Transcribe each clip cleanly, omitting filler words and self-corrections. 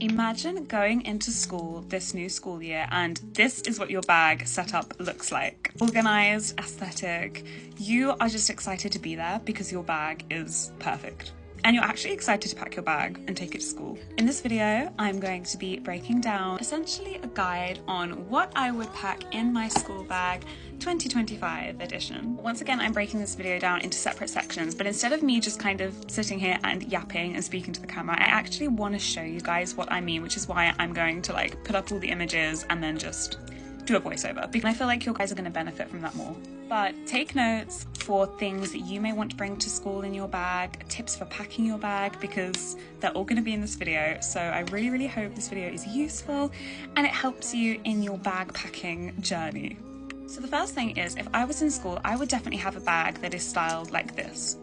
Imagine going into school this new school year and this is what your bag setup looks like. Organized, aesthetic. You are just excited to be there because your bag is perfect. And you're actually excited to pack your bag and take it to school. In this video, I'm going to be breaking down essentially a guide on what I would pack in my school bag 2025 edition. Once again, I'm breaking this video down into separate sections, but instead of me just kind of sitting here and yapping and speaking to the camera, I actually want to show you guys what I mean, which is why I'm going to like put up all the images and then just do a voiceover, because I feel like you guys are going to benefit from that more. But take notes for things that you may want to bring to school in your bag, tips for packing your bag, because they're all going to be in this video. So I really hope this video is useful and it helps you in your bag packing journey. So the first thing is, if I was in school, I would definitely have a bag that is styled like this.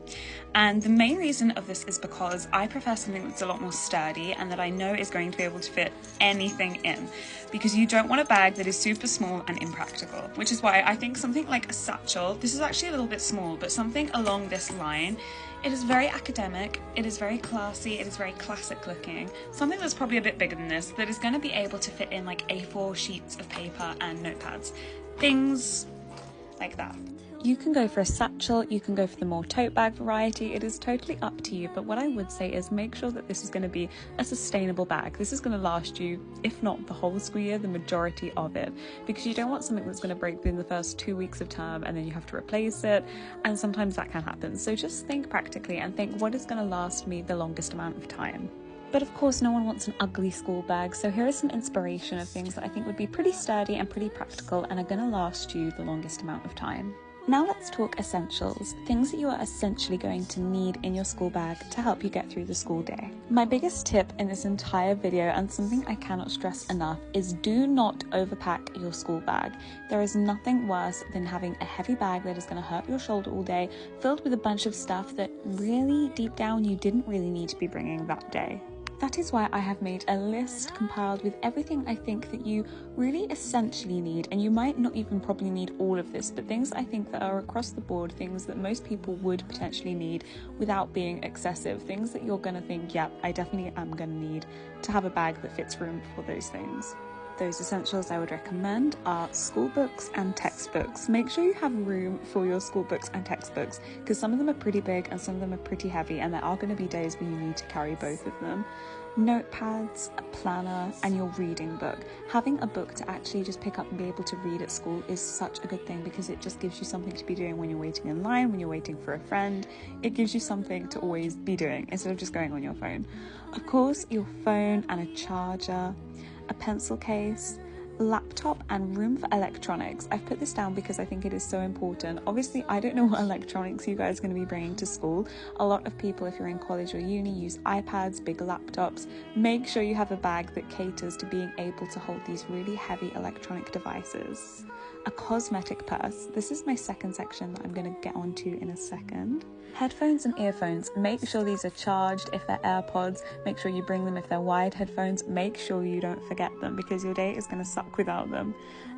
And the main reason of this is because I prefer something that's a lot more sturdy and that I know is going to be able to fit anything in. Because you don't want a bag that is super small and impractical, which is why I think something like a satchel, this is actually a little bit small, but something along this line, it is very academic, it is very classy, it is very classic looking. Something that's probably a bit bigger than this, that is going to be able to fit in like A4 sheets of paper and notepads. Things like that. You can go for a satchel, you can go for the more tote bag variety, it is totally up to you, but what I would say is make sure that this is going to be a sustainable bag. This is going to last you, if not the whole school year, the majority of it, because you don't want something that's going to break within the first 2 weeks of term and then you have to replace it, and sometimes that can happen. So just think practically and think, what is going to last me the longest amount of time? But of course, no one wants an ugly school bag, so here is some inspiration of things that I think would be pretty sturdy and pretty practical and are going to last you the longest amount of time. Now let's talk essentials, things that you are essentially going to need in your school bag to help you get through the school day. My biggest tip in this entire video, and something I cannot stress enough, is do not overpack your school bag. There is nothing worse than having a heavy bag that is going to hurt your shoulder all day, filled with a bunch of stuff that really deep down you didn't really need to be bringing that day. That is why I have made a list compiled with everything I think that you really essentially need, and you might not even probably need all of this, but things I think that are across the board, things that most people would potentially need without being excessive, things that you're going to think, yep, I definitely am going to need to have a bag that fits room for those things. Those essentials I would recommend are school books and textbooks. Make sure you have room for your school books and textbooks, because some of them are pretty big and some of them are pretty heavy, and there are going to be days where you need to carry both of them. Notepads, a planner, and your reading book. Having a book to actually just pick up and be able to read at school is such a good thing, because it just gives you something to be doing when you're waiting in line, when you're waiting for a friend. It gives you something to always be doing instead of just going on your phone. Of course, your phone and a charger, a pencil case, laptop, and room for electronics. I've put this down because I think it is so important. Obviously, I don't know what electronics you guys are going to be bringing to school. A lot of people, if you're in college or uni, use iPads, big laptops. Make sure you have a bag that caters to being able to hold these really heavy electronic devices. A cosmetic purse. This is my second section that I'm going to get onto in a second. Headphones and earphones. Make sure these are charged. If they're AirPods, make sure you bring them. If they're wired headphones, make sure you don't forget them, because your day is going to suck without them.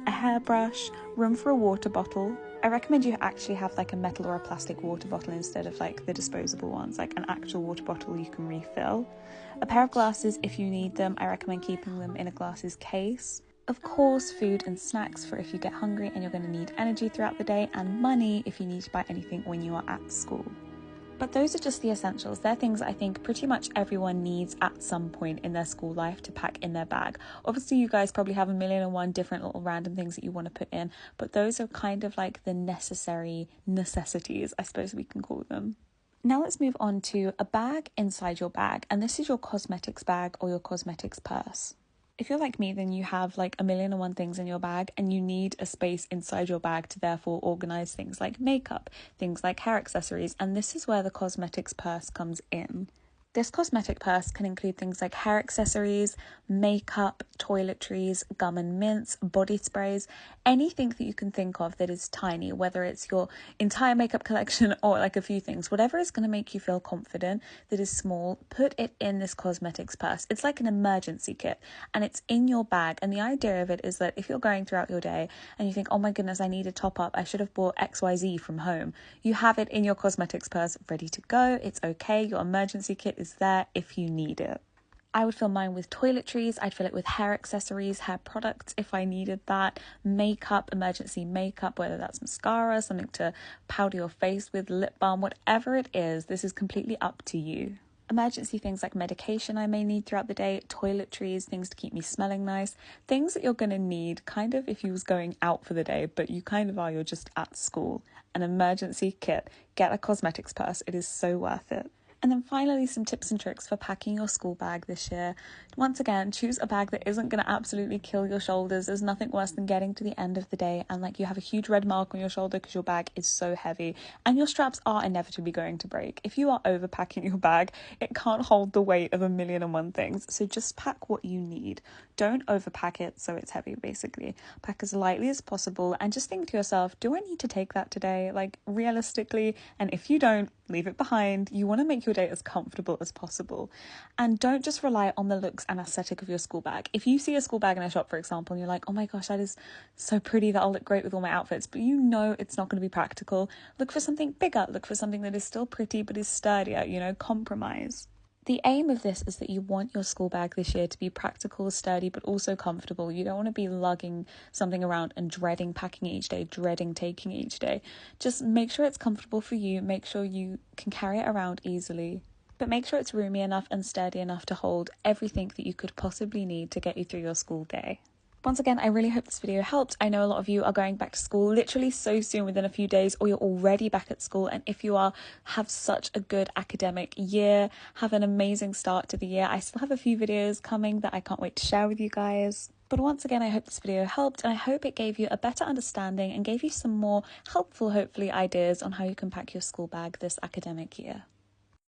A hairbrush, room for a water bottle. I recommend you actually have like a metal or a plastic water bottle instead of like the disposable ones, like an actual water bottle you can refill. A pair of glasses if you need them. I recommend keeping them in a glasses case. Of course, food and snacks for if you get hungry and you're going to need energy throughout the day, and money if you need to buy anything when you are at school. But those are just the essentials. They're things I think pretty much everyone needs at some point in their school life to pack in their bag. Obviously, you guys probably have a million and one different little random things that you want to put in, but those are kind of like the necessary necessities, I suppose we can call them. Now let's move on to a bag inside your bag, and this is your cosmetics bag or your cosmetics purse. If you're like me, then you have like a million and one things in your bag, and you need a space inside your bag to therefore organize things like makeup, things like hair accessories, and this is where the cosmetics purse comes in. This cosmetic purse can include things like hair accessories, makeup, toiletries, gum and mints, body sprays, anything that you can think of that is tiny, whether it's your entire makeup collection or like a few things, whatever is going to make you feel confident that is small, put it in this cosmetics purse. It's like an emergency kit and it's in your bag. And the idea of it is that if you're going throughout your day and you think, oh my goodness, I need a top up, I should have bought XYZ from home, you have it in your cosmetics purse ready to go. It's okay. Your emergency kit is there if you need it. I would fill mine with toiletries, I'd fill it with hair accessories, hair products if I needed that, makeup, emergency makeup, whether that's mascara, something to powder your face with, lip balm, whatever it is, this is completely up to you. Emergency things like medication I may need throughout the day, toiletries, things to keep me smelling nice, things that you're going to need kind of if you was going out for the day, but you kind of are, you're just at school. An emergency kit, get a cosmetics purse, it is so worth it. And then finally, some tips and tricks for packing your school bag this year. Once again, choose a bag that isn't going to absolutely kill your shoulders. There's nothing worse than getting to the end of the day and like you have a huge red mark on your shoulder because your bag is so heavy and your straps are inevitably going to break. If you are overpacking your bag, it can't hold the weight of 1,000,001 things. So just pack what you need. Don't overpack it so it's heavy, basically. Pack as lightly as possible and just think to yourself, do I need to take that today? Like realistically, and if you don't, leave it behind. You want to make your day as comfortable as possible. And don't just rely on the looks and aesthetic of your school bag. If you see a school bag in a shop, for example, and you're like, oh my gosh, that is so pretty, that'll look great with all my outfits, but you know it's not going to be practical, look for something bigger, look for something that is still pretty but is sturdier, compromise. The aim of this is that you want your school bag this year to be practical, sturdy, but also comfortable. You don't want to be lugging something around and dreading packing it each day, dreading taking it each day. Just make sure it's comfortable for you. Make sure you can carry it around easily. But make sure it's roomy enough and sturdy enough to hold everything that you could possibly need to get you through your school day. Once again, I really hope this video helped. I know a lot of you are going back to school literally so soon, within a few days, or you're already back at school. And if you are, have such a good academic year, have an amazing start to the year. I still have a few videos coming that I can't wait to share with you guys. But once again, I hope this video helped and I hope it gave you a better understanding and gave you some more helpful, hopefully, ideas on how you can pack your school bag this academic year.